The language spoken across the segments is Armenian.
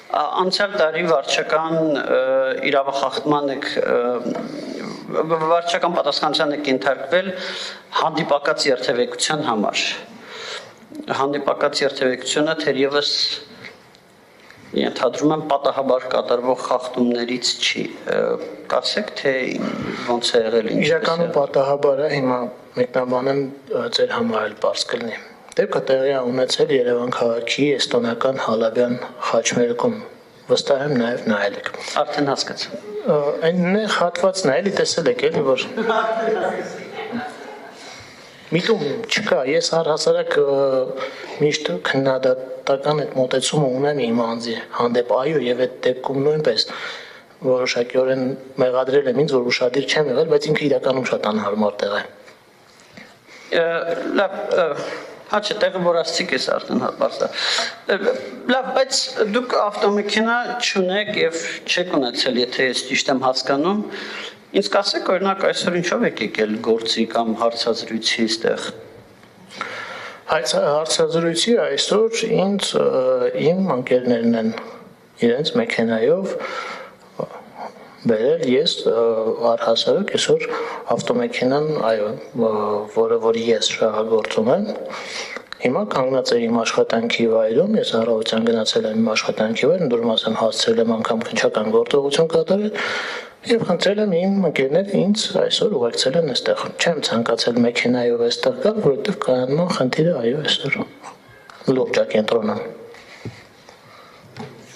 Անցյալ տարի վարչական իրավախախտման վարչական պատասխանատվության եք ենթարկվել հանդիպակաց երթևեկության համար։ Հանդիպակաց երթևեկությունը թերևս ենթադրում եմ պատահաբար կատարվող խախտումներից չի։ Կասեք, թե ոնց է եղել ինչ։ Իրականում պատահաբար է, հիմա մեկնաբանեմ ձեր համար էլ բարձ կլինի։ Դեպքը տեղի է ունեցել Երևան քաղաքի էստոնական Հալաբյան խաչմերուկում, վստահ եմ նաև նայել եք։ Արդեն հասկացա։ Այն նեղ հատվածն է, էլի տեսել եք, էլի որ միտում չկա, ես առհասարակ միշտ քննադատական այդ մոտեցումը ունեմ իմ անձի հանդեպ, այո, եւ այդ դեպքում նույնպես որոշակիորեն մեղադրել եմ ինձ, որ ուշադիր չեմ եղել, բայց ինքը իրականում շատ անհարմար տեղ է։ Լավ, Հաչը տեղը որ ասցիք ես արդեն հարբարձա։ Լավ, բայց դուք ավտոմեքենա չունեք եւ չեք ունեցել, եթե ես ճիշտ եմ հասկանում։ Ինձ կասեք, օրինակ այսօր ինչով եք եկել գործի կամ հարցազրույցի այստեղ։ Հարցազրույցի այսօր ինձ իմ ընկերներն են իրենց մեքենայով բերել, ես առհասարակ այսօր ավտոմեքենան, այո, որը ես շահագործում եմ, հիմա կանգնած է իմ աշխատանքի վայրում, ես առավոտյան գնացել եմ իմ աշխատանքի վայր, ընդդուրմաս եմ հասցրել եմ անգամ քննչական գործողություն կատարել եւ խնդրել եմ իմ ընկերները ինձ այսօր ուղեկցել են այստեղ։ Չեմ ցանկացել մեքենայով այստեղ գալ, որովհետեւ կանոնական խնդիրը այո այսօր լուրջ է կենտրոնում։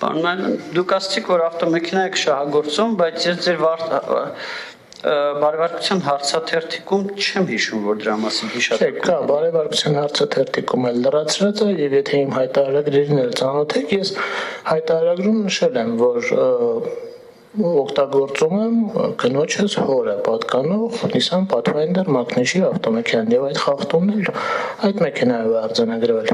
Պարոն, դուք ասացիք, որ ավտոմեքենա եք շահագործում, բայց ես ձեր բարեվարկության հարցաթերթիկում չեմ հիշում, որ դրա մասին հիշատակում։ Կա, բարեվարկության հարցաթերթիկում էլ լրացրած է, եւ եթե իմ հայտարարագրերին էլ ծանոթ եք, ես հայտարարագրում նշել եմ, որ օգտագործում եմ կնոջս հորը պատկանող Nissan Pathfinder Magnesia ավտոմեքենան եւ այդ խախտումն էլ այդ մեքենայով է արձանագրվել։